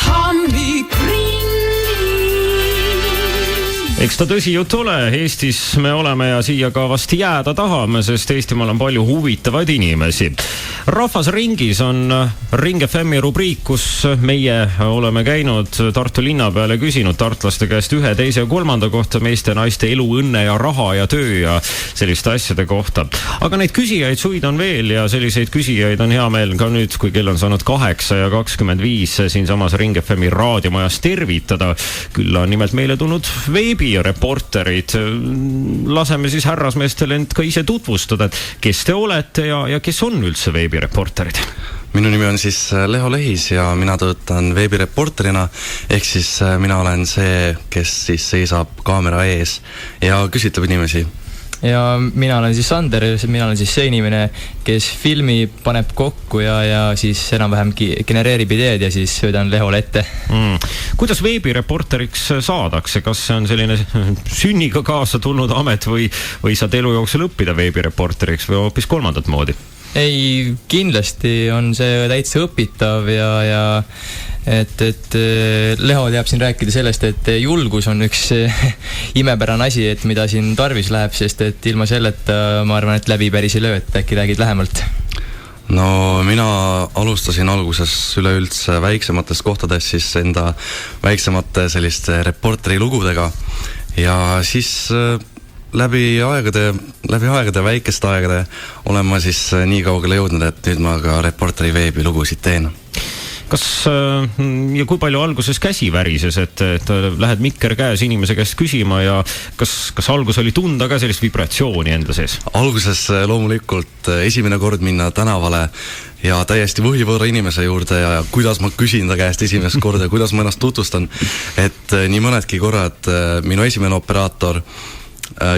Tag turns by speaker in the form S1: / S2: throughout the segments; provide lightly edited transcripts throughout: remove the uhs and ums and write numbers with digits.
S1: hommikuring. Eks ta tõsi jutt ole, Eestis me oleme ja siia ka vast jääda tahame, sest Eestimaal on palju huvitavaid inimesi. Rahvasringis on Ring FM-i rubriik, kus meie oleme käinud Tartu linna peale küsinud tartlaste käest 1., 2. ja 3. kohta meeste ja naiste elu, õnne ja raha ja töö ja selliste asjade kohta. Aga neid küsijaid suid on veel ja selliseid küsijaid on hea meel ka nüüd, kui kell on saanud 8:25 siin samas Ring FM-i raadiomajas tervitada. Küll on nimelt meile tulnud veebireporterid. Laseme siis härrasmeestel end ka ise tutvustada, et kes te olete ja kes on üldse veebireporterid?
S2: Minu nimi on siis Leho Lehis ja mina töötan veebireporterina, ehk siis mina olen see, kes siis seisab kaamera ees ja küsitleb inimesi.
S3: Ja mina olen siis Sander, mina olen siis see inimene, kes filmi paneb kokku ja siis enam-vähem genereerib ideed ja siis söödan Lehole ette.
S1: Kuidas veebireporteriks saadakse? Kas see on selline sünniga kaasa tulnud amet või saad elu jooksul õppida veebireporteriks või hoopis kolmandat moodi?
S3: Ei, kindlasti on see täitsa õpitav ja et Leho teab siin rääkida sellest, et julgus on üks imepärane asi, et mida siin tarvis läheb, sest et ilma selleta ma arvan, et läbi päris ei löö, et äkki räägid lähemalt.
S2: No mina alustasin alguses üleüldse väiksematest kohtadest siis enda väiksemate selliste reporteri lugudega ja siis läbi aegade, väikeste aegade olen ma siis nii kaugele jõudnud, et nüüd ma ka reporteri veebi lugusid teen.
S1: Kas ja kui palju alguses käsi värises, et lähed mikker käes inimese käest küsima ja kas algus oli tunda ka sellist vibratsiooni enda sees?
S2: Alguses loomulikult esimene kord minna tänavale ja täiesti võhivõõra inimese juurde ja kuidas ma küsin ta käest esimest korda ja kuidas ma ennast tutvustan, et nii mõnedki korrad minu esimene operaator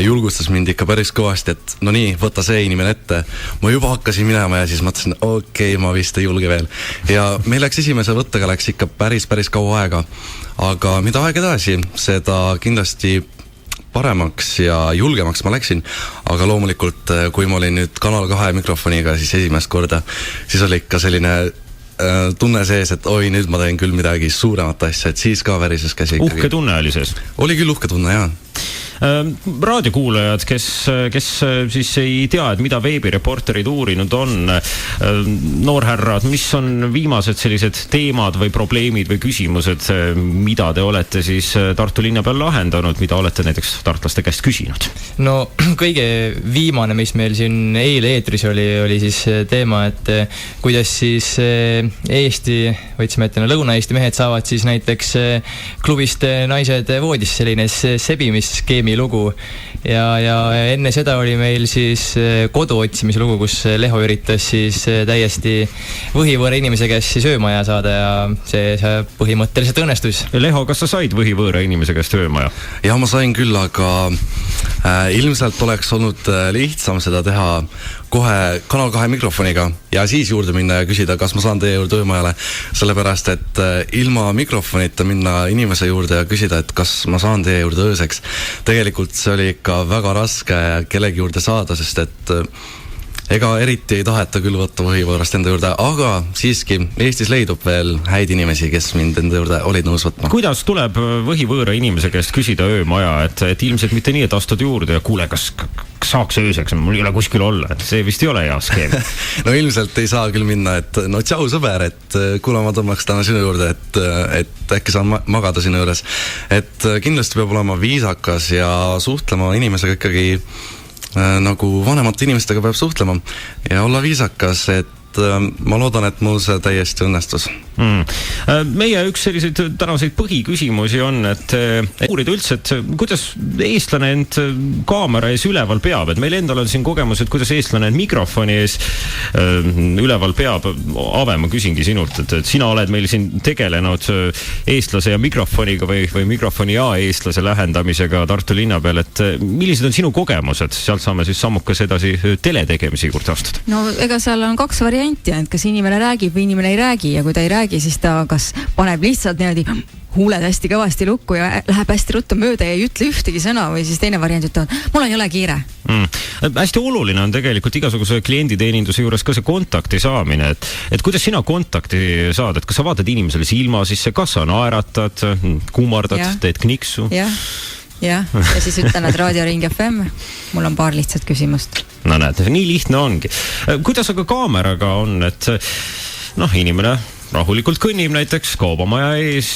S2: julgustas mind ikka päris kõvasti, et no nii, võta see inimene ette. Ma juba hakkasin minema ja siis mõtlesin, okei, ma vist ei julge veel. Ja meil läks esimese võttega läks ikka päris kaua aega. Aga mida aeg edasi, seda kindlasti paremaks ja julgemaks ma läksin. Aga loomulikult, kui ma olin nüüd Kanal 2 mikrofoniga siis esimest korda, siis oli ikka selline tunne sees, et oi, nüüd ma teen küll midagi suuremat asja, et siis ka värises käsi ikkagi.
S1: Uhke tunne oli sees?
S2: Oli küll uhke tunne, jah.
S1: Raadiokuulajad, kes siis ei tea, et mida veebireporterid uurinud on, noorhärrad, mis on viimased sellised teemad või probleemid või küsimused, mida te olete siis Tartu linna peal lahendanud, mida olete näiteks tartlaste käest küsinud?
S3: No kõige viimane, mis meil siin eile eetris oli siis teema, et kuidas siis Eesti, võtsime ette, Lõuna-Eesti mehed saavad siis näiteks klubist naised voodis, selline sebimiskeemi lugu ja enne seda oli meil siis kodu otsimise lugu, kus Leho üritas siis täiesti võhivõõra inimese käest siis öömaja saada ja see põhimõtteliselt õnnestus.
S1: Leho, kas sa said võhivõõra inimese käest öömaja?
S2: Ja ma sain küll, aga ilmselt oleks olnud lihtsam seda teha kohe Kanal 2 mikrofoniga ja siis juurde minna ja küsida, kas ma saan teie juurde öömajale, sellepärast, et ilma mikrofonita minna inimese juurde ja küsida, et kas ma saan teie juurde ööseks. Tegelikult see oli ikka väga raske kellegi juurde saada, sest et ega eriti ei taheta küll võtta võhivõõrast enda juurde, aga siiski Eestis leidub veel häid inimesi, kes mind enda juurde olid nõus võtma.
S1: Kuidas tuleb võhivõõra inimese käest küsida öömaja, et ilmselt mitte nii, et astud juurde ja kuule, kas saaks ööseks, mul ei ole kuskil olla, et see vist ei ole hea skeem.
S2: No ilmselt ei saa küll minna, et no tšau sõber, et kuule ma tõmbaks täna sinu juurde, et äkki saan magada sinu juures. Et kindlasti peab olema viisakas ja suhtlema inimesega ikkagi nagu vanemate inimestega peab suhtlema ja olla viisakas, et ma loodan, et mul see täiesti õnnestus.
S1: Meie üks selliseid tänaseid põhiküsimusi on, et uurida üldse, et kuidas eestlane end kaamera ees üleval peab, et meil endal on siin kogemus, et kuidas eestlane end mikrofoni ees üleval peab. Ave, ma küsingi sinult, et sina oled meil siin tegelenud eestlase ja mikrofoniga või mikrofoni ja eestlase lähendamisega Tartu linna peal, et millised on sinu kogemused? Sealt saame siis sammukas edasi teletegemisi juurde astuda.
S4: No ega seal on 2 varianti, et kas inimene räägib või inimene ei räägi ja kui ta ei räägi, siis ta kas paneb lihtsalt niimoodi huuled hästi kõvasti lukku ja läheb hästi ruttu mööda ja ei ütle ühtegi sõna või siis teine variant ütlevad, mul ei ole kiire.
S1: Hästi oluline on tegelikult igasuguse klienditeeninduse juures ka see kontakti saamine, et kuidas sina kontakti saad, et kas sa vaatad inimesele silma sisse, kas sa naeratad, kummardad, teed kniksu?
S4: Ja siis ütlen, et Raadio Ring FM, mul on paar lihtsat küsimust.
S1: No näed, nii lihtne ongi. Kuidas aga kaameraga on, et inimene rahulikult kõnnib näiteks kaubamaja ees,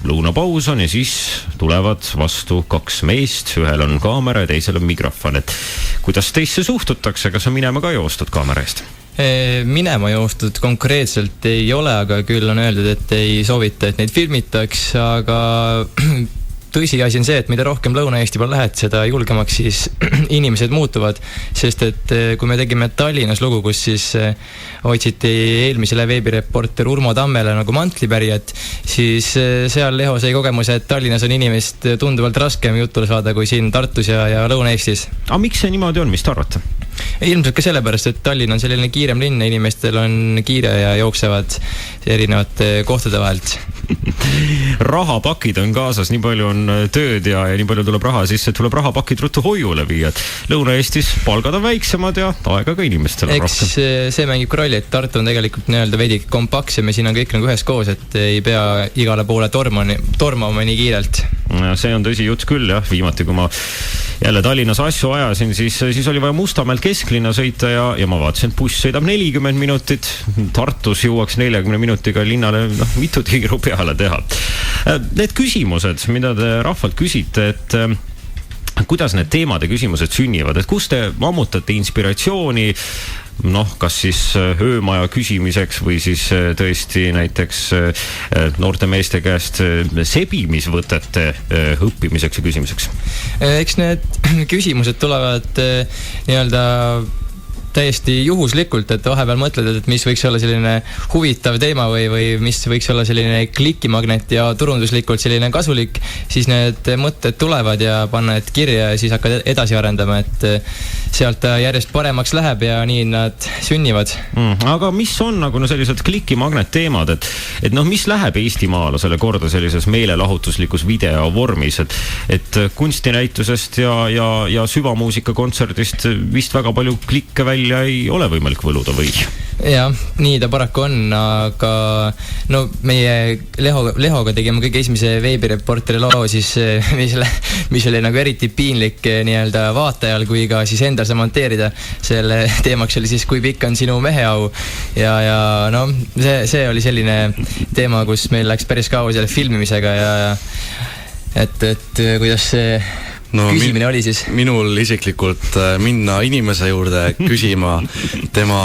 S1: lõunapaus on ja siis tulevad vastu 2 meest, ühel on kaamera ja teisel on mikrofon, et kuidas teisse suhtutakse, kas on minema ka joostud kaamera eest?
S3: Minema joostud konkreetselt ei ole, aga küll on öeldud, et ei soovita, et neid filmitaks, aga tõsiasi on see, et mida rohkem Lõuna-Eesti peal lähed, seda julgemaks siis inimesed muutuvad, sest et kui me tegime Tallinnas lugu, kus siis otsiti eelmisele veebireporter Urmo Tammele nagu mantlipärijat, siis seal Leho sai kogemuse, et Tallinnas on inimest tunduvalt raskem jutule saada kui siin Tartus ja Lõuna-Eestis.
S1: Aga miks see niimoodi on, mis te arvate?
S3: Ilmselt ka sellepärast, et Tallinn on selline kiirem linn ja inimestel on kiire ja jooksevad erinevate kohtade vahelt.
S1: Rahapakid on kaasas, nii palju on tööd ja nii palju tuleb raha sisse, et tuleb rahapakid ruttu hoiule viia. Lõuna-Eestis palgad on väiksemad ja aega ka inimestel on rohkem.
S3: See mängib ka rolli, et Tartu on tegelikult nii-öelda veidi kompaktsem ja siin on kõik nagu ühes koos, et ei pea igale poole tormama nii kiirelt.
S1: See on tõsi jutt küll, jah. Viimati, kui ma jälle Tallinnas asju ajasin, siis oli vaja Mustamäel kesklinna sõita ja ma vaatasin, et buss sõidab 40 minutit. Tartus jõuaks 40 minutiga linnale mitu tiiru peale teha. Need küsimused, mida te rahvalt küsite, et kuidas need teemad ja küsimused sünnivad, et kus te ammutate inspiratsiooni, kas siis öömaja küsimiseks või siis tõesti näiteks noorte meeste käest sebimisvõtete õppimiseks ja küsimiseks?
S3: Eks need küsimused tulevad nii-öelda täiesti juhuslikult, et vahepeal mõtled, et mis võiks olla selline huvitav teema või mis võiks olla selline klikimagnet ja turunduslikult selline kasulik, siis need mõtted tulevad ja panna need kirja ja siis hakkad edasi arendama, et sealt ta järjest paremaks läheb ja nii nad sünnivad.
S1: Aga mis on nagu sellised klikimagnet teemad, et mis läheb eestimaalasele korda sellises meelelahutuslikus video vormis, et kunstinäitusest ja süvamuusika kontserdist vist väga palju klikke välja ei ole võimalik võluda või?
S3: Jah, nii ta paraku on, aga meie Lehoga tegime kõige esimese veebireporteri loo, siis mis oli nagu eriti piinlik nii-öelda vaatajal, kui ka siis endal see monteerida. Selle teemaks oli siis, kui pikk on sinu meheau ja see oli selline teema, kus meil läks päris kaua selle filmimisega ja et kuidas see küsimine oli siis? Minul
S2: isiklikult minna inimese juurde küsima tema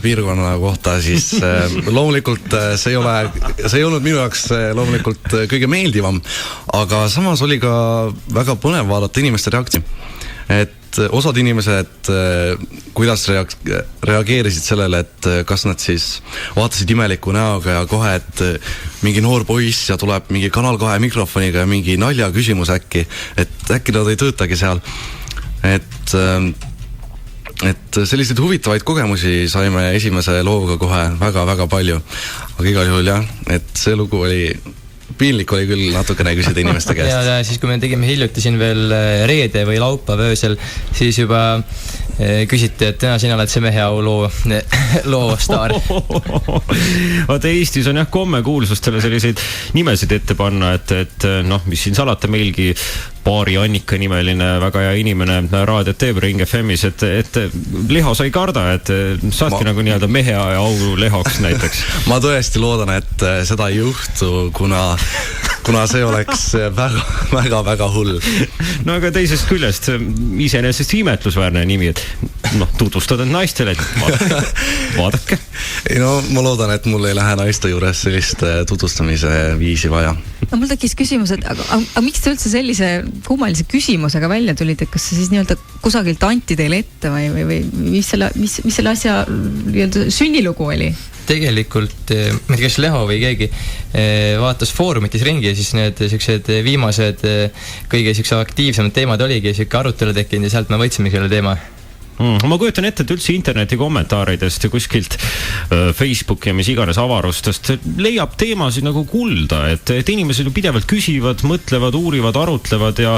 S2: piirkonna kohta, siis loomulikult see ei olnud minu jaoks loomulikult kõige meeldivam, aga samas oli ka väga põnev vaadata inimeste reaktsiooni. Et osad inimesed kuidas reageerisid sellele, et kas nad siis vaatasid imeliku näoga ja kohe, et mingi noor poiss ja tuleb mingi Kanal 2 mikrofoniga ja mingi nalja küsimus äkki, et äkki nad ei töötagi seal. Et selliseid huvitavaid kogemusi saime esimese looga kohe väga-väga palju. Aga igal juhul jah, et see lugu oli piinlik oli küll natukene küsida inimeste käest.
S3: Ja siis kui me tegime hiljuti siin veel reede või laupäev öösel, siis juba küsiti, et sina oled see meheau loo staar.
S1: Vaata, Eestis on jah komme kuulsustele selliseid nimesid ette panna, et mis siin salata, meilgi Paari Annika nimeline väga hea inimene raadiot teeb Ring FMis, et Leho sa ei karda, et saadki nagu nii-öelda mehe ja au Lehoks näiteks.
S2: Ma tõesti loodan, et seda ei juhtu, kuna see oleks väga hull.
S1: No aga teisest küljest iseenesest imetlusväärne nimi, et tutvustad end naistele, et vaadake.
S2: Ma loodan, et mul ei lähe naiste juures sellist tutvustamise viisi vaja.
S4: Mul tekkis küsimus, et aga miks te üldse sellise kummalise küsimusega välja tulid, et kas see siis nii-öelda kusagilt anti teile ette või mis selle asja nii-öelda sünnilugu oli?
S3: Tegelikult, ma ei tea, kas Leho või keegi vaatas foorumitis ringi ja siis need sellised viimased kõige aktiivsemad teemad oligi selline arutelu tekkinud ja sealt me võtsimegi selle teema.
S1: Ma kujutan ette, et üldse interneti kommentaaridest ja kuskilt Facebooki ja mis iganes avarustest leiab teemasid nagu kulda, et inimesed ju pidevalt küsivad, mõtlevad, uurivad, arutlevad ja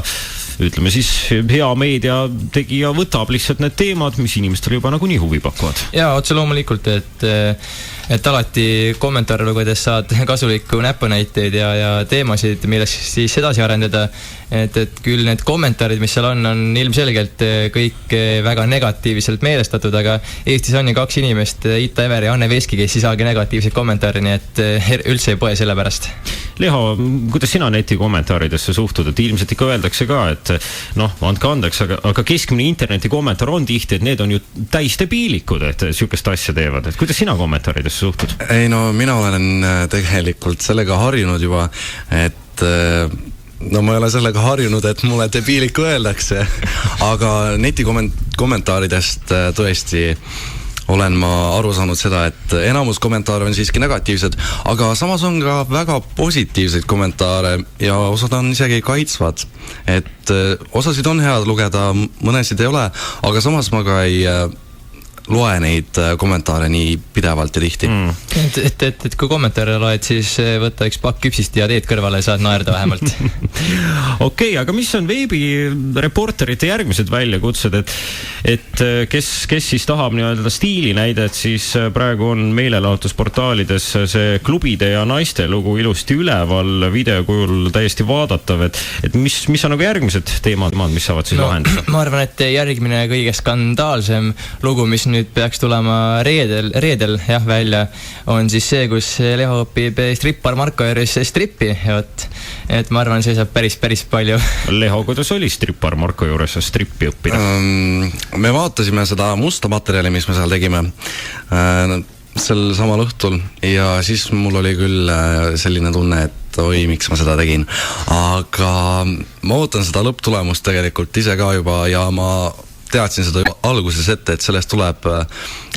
S1: ütleme siis hea meedia tegija võtab lihtsalt need teemad, mis inimestele juba nagunii huvi pakuvad.
S3: Jaa, otse loomulikult, et alati kommentaare lugedes saad kasulikku näpunäiteid ja teemasid, millest siis edasi arendada. Et küll need kommentaarid, mis seal on ilmselgelt kõik väga negatiivselt meelestatud, aga Eestis on ju 2 inimest, Ita Ever ja Anne Veski, kes ei saagi negatiivseid kommentaare, nii et üldse ei poe selle pärast.
S1: Leho, kuidas sina neti kommentaaridesse suhtud, et ilmselt ikka öeldakse ka, et andke andeks, aga keskmine interneti kommentaar on tihti, et need on ju täis debiilikud, et sükest asja teevad, et kuidas sina kommentaaridesse suhtud?
S2: Ei no, mina olen tegelikult sellega harjunud juba, et ma ei ole sellega harjunud, et mulle debiiliku öeldakse, aga neti kommentaaridest tõesti olen ma aru saanud seda, et enamus kommentaare on siiski negatiivsed, aga samas on ka väga positiivseid kommentaare ja osad on isegi kaitsvad. Et osasid on head lugeda, mõnesid ei ole, aga samas ma ka ei loe neid kommentaare nii pidevalt ja tihti.
S3: Et kui kommentaare loed, siis võtta üks pakk küpsist ja teed kõrvale ja saad naerda vähemalt.
S1: Okei, aga mis on veebireporterite järgmised väljakutsed, et kes siis tahab nii-öelda stiilinäidet, siis praegu on meelelahutusportaalides see klubide ja naiste lugu ilusti üleval, videokujul täiesti vaadatav, et mis on nagu järgmised teemad, mis saavad siis lahendada?
S3: Ma arvan, et järgmine kõige skandaalsem lugu, mis nüüd peaks tulema reedel välja, on siis see, kus Leho õpib strippar Marko juures strippi, et ma arvan, see saab päris palju.
S1: Leho, kuidas oli strippar Marko juures strippi õppida?
S2: Me vaatasime seda musta materjali, mis me seal tegime sel samal õhtul ja siis mul oli küll selline tunne, et oi, miks ma seda tegin, aga ma ootan seda lõpptulemust tegelikult ise ka juba ja ma teadsin seda alguses ette, et sellest tuleb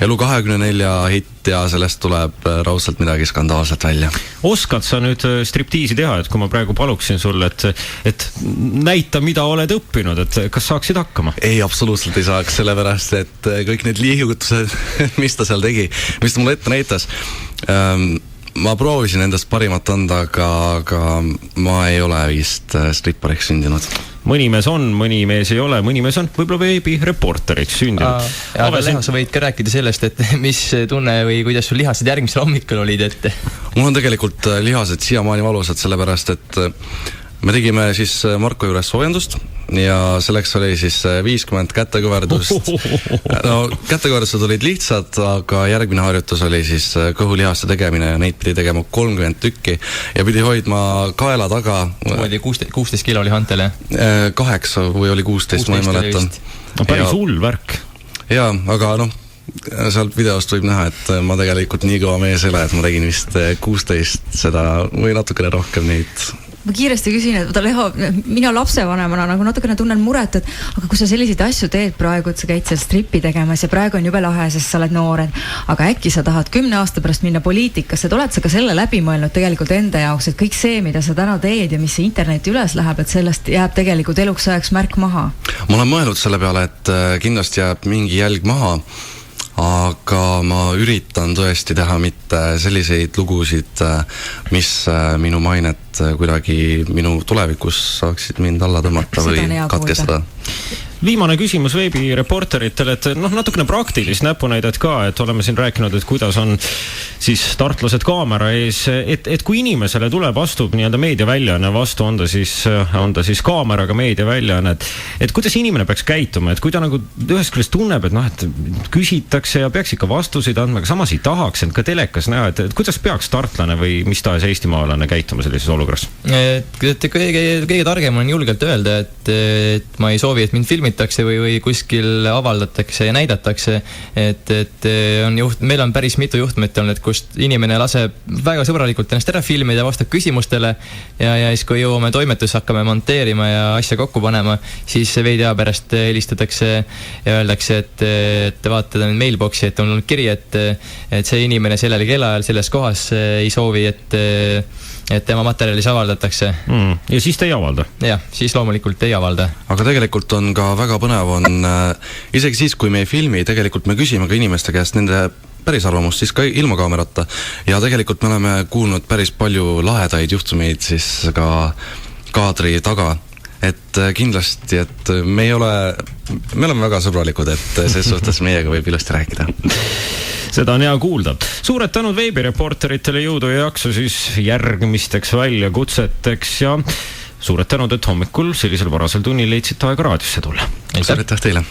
S2: Elu24 hitt ja sellest tuleb raudselt midagi skandaalset välja.
S1: Oskad sa nüüd striptiisi teha, et kui ma praegu paluksin sulle, et näita, mida oled õppinud, et kas saaksid hakkama?
S2: Ei, absoluutselt ei saaks, sellepärast, et kõik need liigutused, mis ta seal tegi, mis ta mulle ette näitas, ma proovisin endast parimat anda, aga ma ei ole vist strippariks sündinud.
S1: Mõni mees on, mõni mees ei ole, mõni mees on võib-olla veebireporteriks sündinud.
S3: Aga Leho, sa võid ka rääkida sellest, et mis tunne või kuidas sul lihased järgmisel hommikul olid ette?
S2: Mul on tegelikult lihased siiamaani valusad, sellepärast, et me tegime siis Marko juures soojendust ja selleks oli siis 50 kätekõverdust. No, kätekõverdused olid lihtsad, aga järgmine harjutus oli siis kõhulihaste tegemine ja neid pidi tegema 30 tükki ja pidi hoidma kaela taga.
S3: Oli 16 kilo oli hantel,
S2: jah? 8 või oli 16, ma ei mäleta.
S1: No, päris hull värk.
S2: Jaa, aga sealt videost võib näha, et ma tegelikult nii kõva mees ei ole, et ma tegin vist 16 seda või natukene rohkem neid.
S4: Ma kiiresti küsin, et Leho, mina lapsevanemana nagu natukene tunnen muret, et aga kui sa selliseid asju teed praegu, et sa käid seal strippi tegemas ja praegu on jube lahe, sest sa oled noor, aga äkki sa tahad 10 aasta pärast minna poliitikasse, et oled sa ka selle läbi mõelnud tegelikult enda jaoks, et kõik see, mida sa täna teed ja mis see interneti üles läheb, et sellest jääb tegelikult eluks ajaks märk maha? Ma
S2: olen mõelnud selle peale, et kindlasti jääb mingi jälg maha, aga ma üritan tõesti teha mitte selliseid lugusid, mis minu mainet kuidagi minu tulevikus saaksid mind alla tõmmata või katkestada.
S1: Viimane küsimus veebireporteritele, et natukene praktilist näpunäidet ka, et oleme siin rääkinud, et kuidas on siis startlased kaamera ees, et kui inimesele tuleb, astub nii-öelda meediaväljaanne vastu, on ta siis kaameraga meediaväljaanne, et kuidas inimene peaks käituma, et kui ta nagu ühest küljest tunneb, et küsitakse ja peaks ikka vastuseid andma, aga samas ei tahaks end ka telekas näha, et kuidas peaks startlane või mis tahes eestimaalane käituma sellises olukorras?
S3: Kõige targem on julgelt öelda, et ma ei soovi, et mind filmitakse või kuskil avaldatakse ja näidatakse, et meil on päris mitu juhtumit olnud, kust inimene laseb väga sõbralikult ennast ära filmida, vastab küsimustele ja siis kui jõuame toimetusse, hakkame monteerima ja asja kokku panema, siis veidi aja pärast helistatakse ja öeldakse, et vaatada nüüd mailboxi, et on olnud kiri, et see inimene sellel kellaajal selles kohas ei soovi, et et tema materjalis avaldatakse.
S1: Ja siis te ei avalda?
S3: Jah, siis loomulikult ei avalda.
S2: Aga tegelikult on ka väga põnev on, isegi siis, kui me ei filmi, tegelikult me küsime ka inimeste käest nende päris arvamust siis ka ilma kaamerata. Ja tegelikult me oleme kuulnud päris palju lahedaid juhtumeid siis ka kaadri taga. Et kindlasti, et me oleme väga sõbralikud, et selles suhtes meiega võib ilusti rääkida.
S1: Seda on hea kuulda. Suured tänud veebireporteritele, jõudu ja jaksu siis järgmisteks väljakutseteks ja suured tänud, et hommikul sellisel varasel tunnil leidsite aega raadiosse tulla.
S2: Suur aitäh teile!